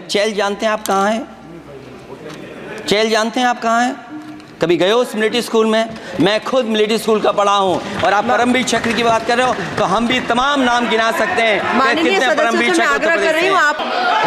चैल जानते हैं आप कहाँ हैं? चैल जानते हैं आप कहाँ हैं? कभी गए हो उस मिलिट्री स्कूल में? मैं खुद मिलिट्री स्कूल का पढ़ा हूँ। और आप परमवीर चक्र की बात कर रहे हो तो हम भी तमाम नाम गिना सकते हैं। माननीय सदस्य से मैं आग्रह कर रही हूँ, आप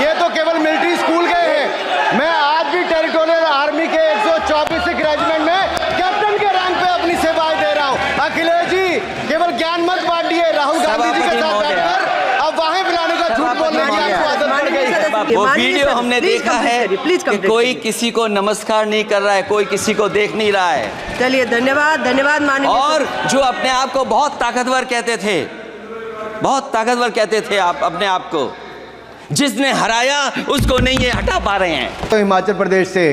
ये तो केवल मिलिट्री स्कूल गए हैं। मैं आज भी टेरिटोरियल आर्मी के 124 रेजिमेंट में कैप्टन के रैंक पे अपनी सेवाएं दे रहा हूँ। अखिलेश जी केवल ज्ञान मत बांटिए। राहुल गांधी जी के साथ बैठकर अब वहीं बुलाने का झूठ बोलने की आपको आदत पड़ गई। वो वीडियो हमने देखा है कि कोई किसी को नमस्कार नहीं कर रहा है, कोई किसी को देख नहीं रहा है। चलिए, धन्यवाद धन्यवाद माननीय। और जो अपने आप को बहुत ताकतवर कहते थे, बहुत ताकतवर कहते थे आप अपने आप को, जिसने हराया उसको नहीं ये हटा पा रहे हैं। तो हिमाचल प्रदेश से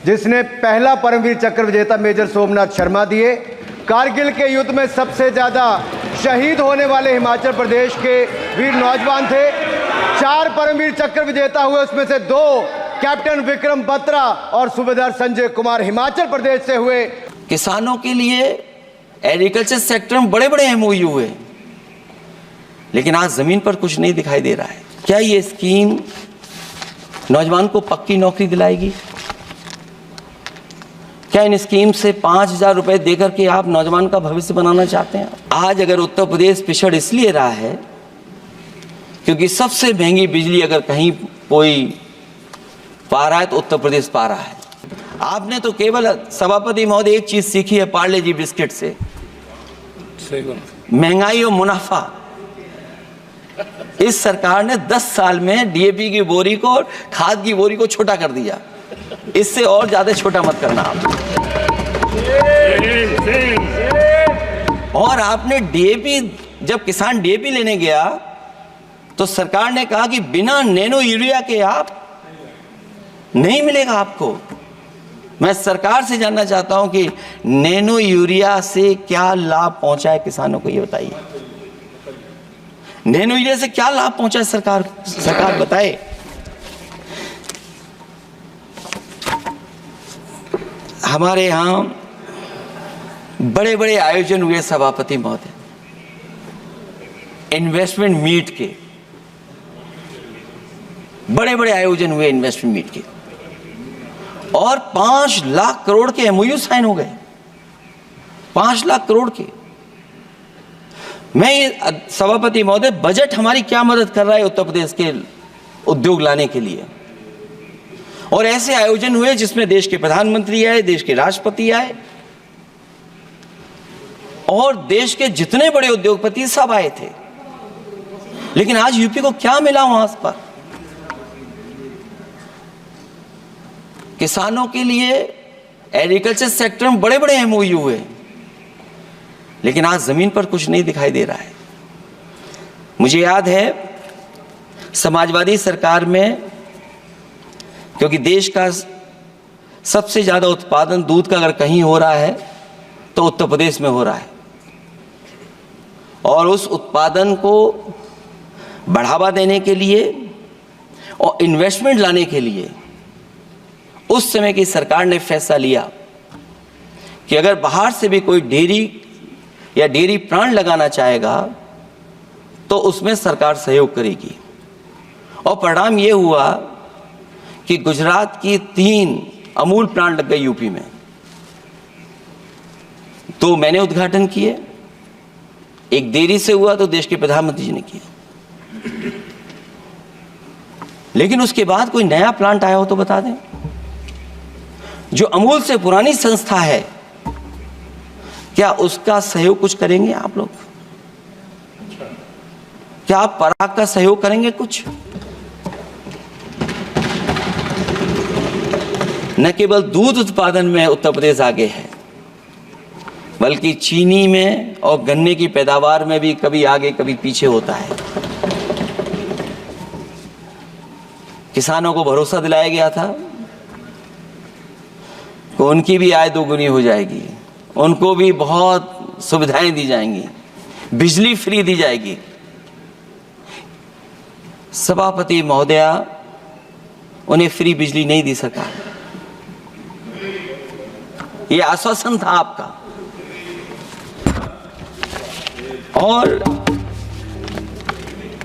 जिसने पहला परमवीर चक्र विजेता मेजर सोमनाथ शर्मा दिए, कारगिल के युद्ध में सबसे ज्यादा शहीद होने वाले हिमाचल प्रदेश के वीर नौजवान थे। 4 परमवीर चक्र विजेता हुए, उसमें से 2 कैप्टन विक्रम बत्रा और सूबेदार संजय कुमार हिमाचल प्रदेश से हुए। किसानों के लिए एग्रीकल्चर सेक्टर में बड़े बड़े एमओयू हुए, लेकिन आज जमीन पर कुछ नहीं दिखाई दे रहा है। क्या ये स्कीम नौजवान को पक्की नौकरी दिलाएगी? क्या इन स्कीम से 5,000 रुपए देकर के आप नौजवान का भविष्य बनाना चाहते हैं? आज अगर उत्तर प्रदेश पिछड़ इसलिए रहा है क्योंकि सबसे महंगी बिजली अगर कहीं कोई पा रहा है तो उत्तर प्रदेश पा रहा है। आपने तो केवल सभापति महोदय एक चीज सीखी है पार्ले जी बिस्किट से, महंगाई और मुनाफा। इस सरकार ने 10 साल में डीएपी की बोरी को, खाद की बोरी को छोटा कर दिया। इससे और ज्यादा छोटा मत करना आप। और आपने डीएपी, जब किसान डीएपी लेने गया तो सरकार ने कहा कि बिना नैनो यूरिया के आप नहीं मिलेगा आपको। मैं सरकार से जानना चाहता हूं कि नैनो यूरिया से क्या लाभ पहुंचा है किसानों को, ये बताइए। नैनो यूरिया से क्या लाभ पहुंचा है सरकार बताए। हमारे यहां बड़े बड़े आयोजन हुए सभापति महोदय, इन्वेस्टमेंट मीट के बड़े बड़े आयोजन हुए इन्वेस्टमेंट मीट के, और 5 लाख करोड़ के एमओयू साइन हो गए। 5 लाख करोड़ के। मैं ये सभापति महोदय, बजट हमारी क्या मदद कर रहा है उत्तर प्रदेश के उद्योग लाने के लिए? और ऐसे आयोजन हुए जिसमें देश के प्रधानमंत्री आए, देश के राष्ट्रपति आए, और देश के जितने बड़े उद्योगपति सब आए थे। लेकिन आज यूपी को क्या मिला वहां पर? किसानों के लिए एग्रीकल्चर सेक्टर में बड़े बड़े एमओयू हुए, लेकिन आज जमीन पर कुछ नहीं दिखाई दे रहा है। मुझे याद है समाजवादी सरकार में, क्योंकि देश का सबसे ज्यादा उत्पादन दूध का अगर कहीं हो रहा है तो उत्तर प्रदेश में हो रहा है, और उस उत्पादन को बढ़ावा देने के लिए और इन्वेस्टमेंट लाने के लिए उस समय की सरकार ने फैसला लिया कि अगर बाहर से भी कोई डेयरी या डेयरी प्लांट लगाना चाहेगा तो उसमें सरकार सहयोग करेगी। और परिणाम ये हुआ कि गुजरात की 3 अमूल प्लांट लग गए यूपी में। 2 मैंने उद्घाटन किए, एक देरी से हुआ तो देश के प्रधानमंत्री जी ने किया। लेकिन उसके बाद कोई नया प्लांट आया हो तो बता दें। जो अमूल से पुरानी संस्था है, क्या उसका सहयोग कुछ करेंगे आप लोग? क्या आप पराग का सहयोग करेंगे कुछ? न केवल दूध उत्पादन में उत्तर प्रदेश आगे है, बल्कि चीनी में और गन्ने की पैदावार में भी कभी आगे कभी पीछे होता है। किसानों को भरोसा दिलाया गया था कि उनकी भी आय 2 गुनी हो जाएगी, उनको भी बहुत सुविधाएं दी जाएंगी, बिजली फ्री दी जाएगी। सभापति महोदया, उन्हें फ्री बिजली नहीं दी सरकार। ये आश्वासन था आपका। और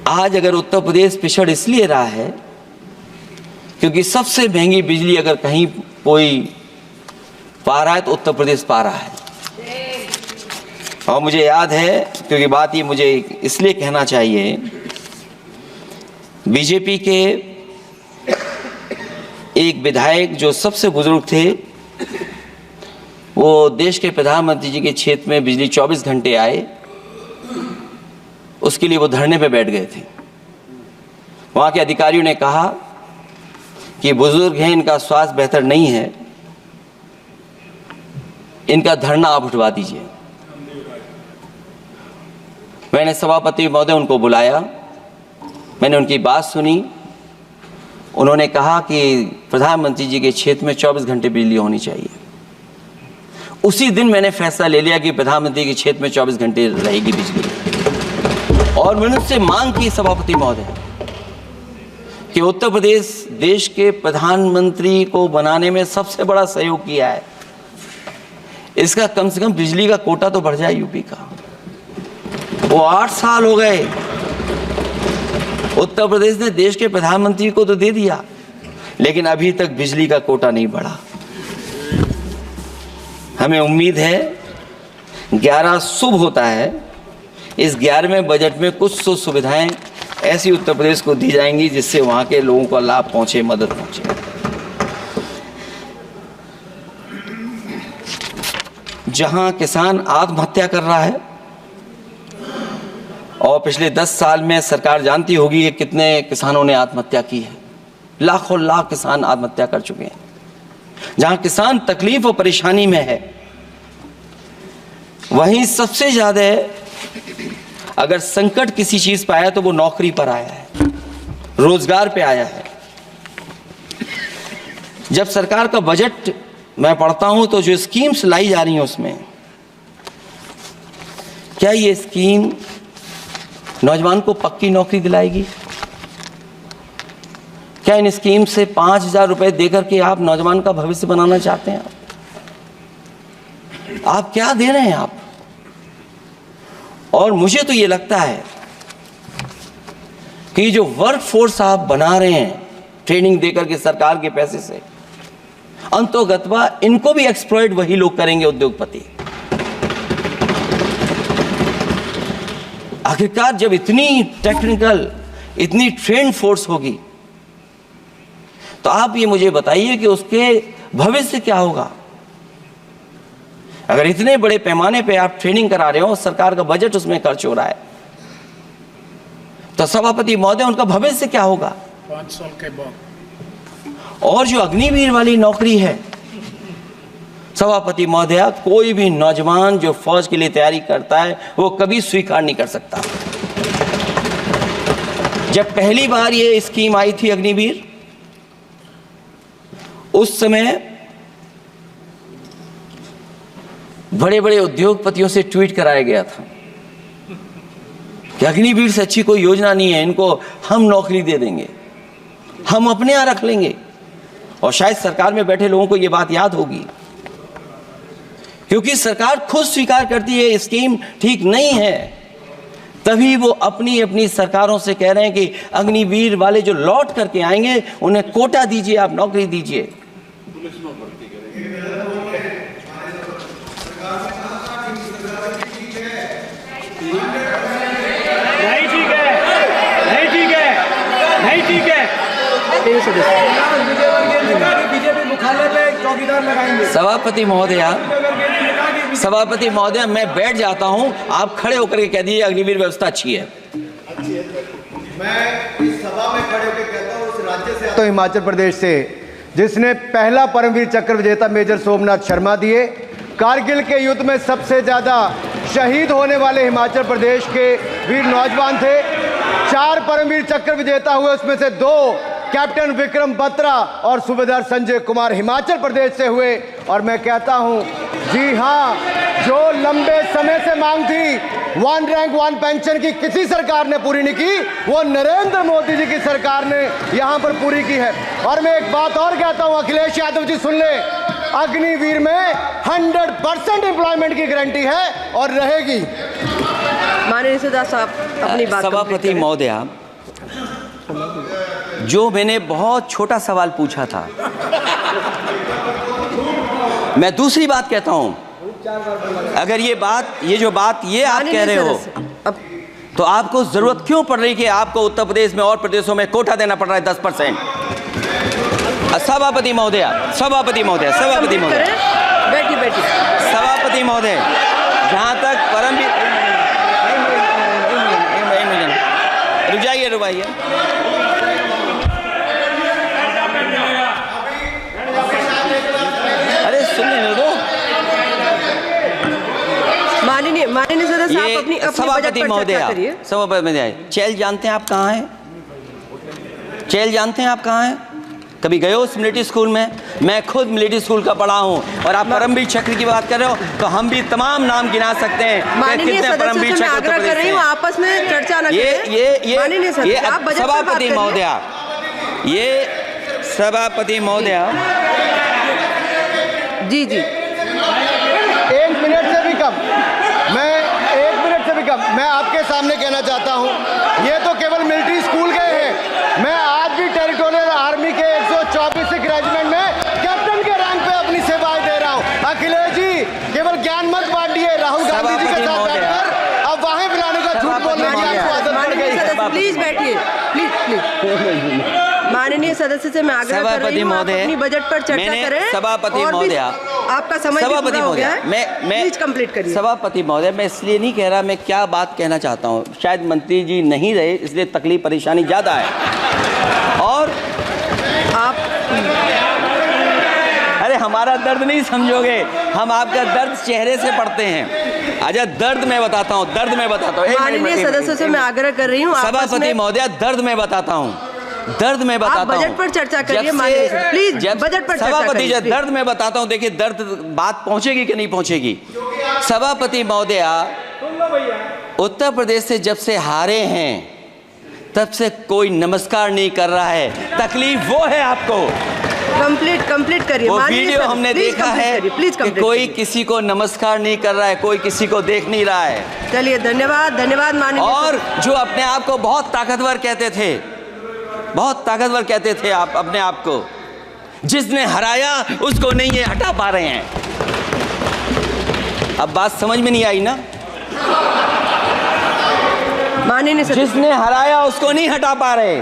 आज अगर उत्तर प्रदेश पिछड़ इसलिए रहा है क्योंकि सबसे महंगी बिजली अगर कहीं कोई पा रहा है तो उत्तर प्रदेश पा रहा है। और मुझे याद है, क्योंकि बात ये मुझे इसलिए कहना चाहिए, बीजेपी के एक विधायक जो सबसे बुजुर्ग थे, वो देश के प्रधानमंत्री जी के क्षेत्र में बिजली 24 घंटे आए, उसके लिए वो धरने पे बैठ गए थे। वहाँ के अधिकारियों ने कहा कि बुजुर्ग हैं, इनका स्वास्थ्य बेहतर नहीं है, इनका धरना आप उठवा दीजिए। मैंने सभापति महोदय उनको बुलाया, मैंने उनकी बात सुनी। उन्होंने कहा कि प्रधानमंत्री जी के क्षेत्र में 24 घंटे बिजली होनी चाहिए। उसी दिन मैंने फैसला ले लिया कि प्रधानमंत्री के क्षेत्र में 24 घंटे रहेगी बिजली। और मैंने उससे मांग की सभापति महोदय कि उत्तर प्रदेश देश के प्रधानमंत्री को बनाने में सबसे बड़ा सहयोग किया है, इसका कम से कम बिजली का कोटा तो बढ़ जाए यूपी का। वो 8 साल हो गए, उत्तर प्रदेश ने देश के प्रधानमंत्री को तो दे दिया, लेकिन अभी तक बिजली का कोटा नहीं बढ़ा। हमें उम्मीद है 11 शुभ होता है, इस 11वें बजट में कुछ सुविधाएं ऐसी उत्तर प्रदेश को दी जाएंगी जिससे वहां के लोगों को लाभ पहुंचे, मदद पहुंचे। जहां किसान आत्महत्या कर रहा है, और पिछले 10 साल में सरकार जानती होगी कि कितने किसानों ने आत्महत्या की है, लाखों लाख किसान आत्महत्या कर चुके हैं। जहां किसान तकलीफ और परेशानी में है, वहीं सबसे ज्यादा अगर संकट किसी चीज पर आया तो वो नौकरी पर आया है, रोजगार पे आया है। जब सरकार का बजट मैं पढ़ता हूं तो जो स्कीम्स लाई जा रही हैं उसमें, क्या ये स्कीम नौजवान को पक्की नौकरी दिलाएगी? क्या इन स्कीम से 5,000 रुपए देकर के आप नौजवान का भविष्य बनाना चाहते हैं? आप क्या दे रहे हैं आप? और मुझे तो ये लगता है कि जो वर्क फोर्स आप बना रहे हैं ट्रेनिंग देकर के सरकार के पैसे से, अंतोगत्वा इनको भी एक्सप्लॉइट वही लोग करेंगे, उद्योगपति। आखिरकार जब इतनी टेक्निकल, इतनी ट्रेन फोर्स होगी, तो आप ये मुझे बताइए कि उसके भविष्य क्या होगा। अगर इतने बड़े पैमाने पे आप ट्रेनिंग करा रहे हो, सरकार का बजट उसमें खर्च हो रहा है, तो सभापति महोदय उनका भविष्य क्या होगा 5 साल के बाद? और जो अग्निवीर वाली नौकरी है, सभापति महोदय, कोई भी नौजवान जो फौज के लिए तैयारी करता है वो कभी स्वीकार नहीं कर सकता। जब पहली बार ये स्कीम आई थी अग्निवीर, उस समय बड़े बड़े उद्योगपतियों से ट्वीट कराया गया था कि अग्निवीर से अच्छी कोई योजना नहीं है, इनको हम नौकरी दे देंगे, हम अपने यहां रख लेंगे। और शायद सरकार में बैठे लोगों को यह बात याद होगी, क्योंकि सरकार खुद स्वीकार करती है स्कीम ठीक नहीं है, तभी वो अपनी अपनी सरकारों से कह रहे हैं कि अग्निवीर वाले जो लौट करके आएंगे उन्हें कोटा दीजिए, आप नौकरी दीजिए। नहीं ठीक है, नहीं ठीक है, नहीं ठीक है। बीजेपी मुख्यालय पे चौकीदार लगाएंगे। सभापति महोदय, मैं बैठ जाता हूं, आप खड़े होकर के कह दीजिए अग्निवीर व्यवस्था अच्छी है। मैं इस सभा में खड़े होकर कहता हूं, उस राज्य से आता हूं, हिमाचल प्रदेश से, जिसने पहला परमवीर चक्र विजेता मेजर सोमनाथ शर्मा दिए। कारगिल के युद्ध में सबसे ज्यादा शहीद होने वाले हिमाचल प्रदेश के वीर नौजवान थे। 4 परमवीर चक्र विजेता हुए, उसमें से 2 कैप्टन विक्रम बत्रा और सूबेदार संजय कुमार हिमाचल प्रदेश से हुए। और मैं कहता हूं, जी हां, जो लंबे समय से मांग थी 1 रैंक 1 पेंशन की, किसी सरकार ने पूरी नहीं की, वो नरेंद्र मोदी जी की सरकार ने यहां पर पूरी की है। और मैं एक बात और कहता हूं, अखिलेश यादव जी सुन ले, अग्निवीर में 100% एम्प्लॉयमेंट की गारंटी है और रहेगी। माननीय सदा साहब अपनी बात सभापति महोदय, जो मैंने बहुत छोटा सवाल पूछा था, मैं दूसरी बात कहता हूं, अगर ये जो बात आप कह रहे हो, तो आपको जरूरत क्यों पड़ रही कि आपको उत्तर प्रदेश में और प्रदेशों में कोटा देना पड़ रहा है 10%? सभापति महोदय, सभापति महोदय, सभापति महोदय, बैठिए सभापति महोदय, जहां तक परमवीर, रुक जाइए, अरे सुनने दो। माननीय सदस्य, आप अपनी सभापति महोदय, सभापति महोदय, चैल जानते हैं आप कहाँ हैं? चैल जानते हैं आप कहाँ हैं? कभी गए हो उस मिलिट्री स्कूल में? मैं खुद मिलिट्री स्कूल का पढ़ा हूँ। और आप परमवीर चक्र की बात कर रहे हो, तो हम भी तमाम नाम गिना सकते हैं। माननीय सदस्य, मैं आग्रह कर रही हूँ, आपस में चर्चा न करें। ये सभापति महोदय, ये सभापति महोदय, जी 1 मिनट से भी कम, मैं आपके सामने कहना चाहता हूं, ये तो केवल मिलिट्री स्कूल गए हैं। मैं आज भी टेरिटोरियल आर्मी के 124 रेजिमेंट में कैप्टन के रैंक पे अपनी सेवाएं दे रहा हूं। अखिलेश जी, केवल ज्ञान मत बांटिए। राहुल गांधी जी के साथ बैठकर अब वहां बुलाने का झूठ बोलने की आपको आदत पड़ गई। प्लीज बैठिए, प्लीज। माननीय सदस्य से मैं आग्रह कर रही हूं, आप अपनी बजट पर चर्चा करें। सभापति महोदय, आपका समय पूरा हो गया है, मैं प्लीज कंप्लीट करिए। सभापति महोदय, मैं इसलिए नहीं कह रहा, मैं क्या बात कहना चाहता हूँ, शायद मंत्री जी नहीं रहे इसलिए तकलीफ परेशानी ज्यादा है। और आप, अरे हमारा दर्द नहीं समझोगे, हम आपका दर्द चेहरे से पढ़ते हैं। अच्छा, दर्द मैं बताता हूँ, माननीय सदस्यों से मैं आग्रह कर रही हूँ, सभापति महोदय, दर्द मैं बताता हूँ, बजट पर चर्चा करिए। प्लीज बजट पर चर्चा सभापति, दर्द मैं बताता हूँ। देखिए, दर्द बात पहुंचेगी कि नहीं पहुंचेगी। सभापति महोदय, उत्तर प्रदेश से जब से हारे हैं तब से कोई नमस्कार नहीं कर रहा है। तकलीफ वो है आपको। कंप्लीट करिए। वो वीडियो हमने देखा है कि कोई किसी को नमस्कार नहीं कर रहा है, कोई किसी को देख नहीं रहा है। चलिए, धन्यवाद माननीय। और जो अपने आप को बहुत ताकतवर कहते थे, आप अपने आप को, जिसने हराया उसको नहीं ये हटा पा रहे हैं। अब बात समझ में नहीं आई ना? माननीय जिसने हराया उसको नहीं हटा पा रहे।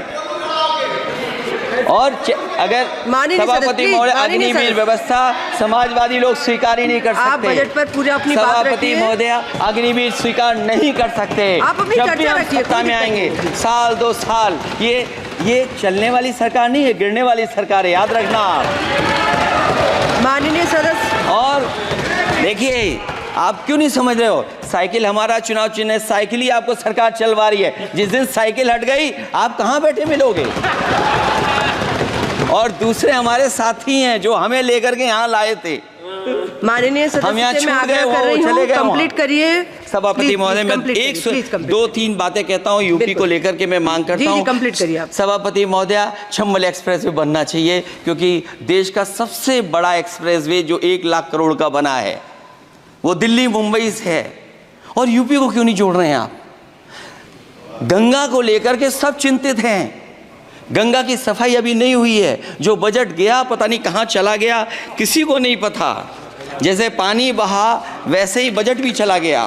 और अगर सभापति महोदय, अग्निवीर व्यवस्था समाजवादी लोग स्वीकार ही नहीं कर सकते। आप बजट पर पूरी अपनी बात रखिए। सभापति महोदय, अग्निवीर स्वीकार नहीं कर सकते। आप अपनी चर्चा रखिए। सत्ता में आएंगे, साल 2 साल, ये चलने वाली सरकार नहीं है, गिरने वाली सरकार है, याद रखना आप। माननीय सदस्य, और देखिए, आप क्यों नहीं समझ रहे हो? साइकिल हमारा चुनाव चिन्ह है, साइकिल ही आपको सरकार चलवा रही है। जिस दिन साइकिल हट गई, आप कहां बैठे मिलोगे? और दूसरे हमारे साथी हैं जो हमें लेकर के यहाँ लाए थे। माननीय सदस्य, हम यहाँ मैं छूट आग्रह गए, कर रही वो चले हूँ, गए। कंप्लीट करिए। सभापति महोदय, मैं 2-3 बातें कहता हूँ यूपी को लेकर के, मैं मांग करता हूँ। कंप्लीट करिए आप। सभापति महोदय, चंबल एक्सप्रेस वे बनना चाहिए, क्योंकि देश का सबसे बड़ा एक्सप्रेस वे जो 1 लाख करोड़ का बना है, वो दिल्ली मुंबई से है। और यूपी को क्यों नहीं जोड़ रहे हैं आप? गंगा को लेकर के सब चिंतित हैं। गंगा की सफाई अभी नहीं हुई है। जो बजट गया पता नहीं कहाँ चला गया, किसी को नहीं पता। जैसे पानी बहा वैसे ही बजट भी चला गया।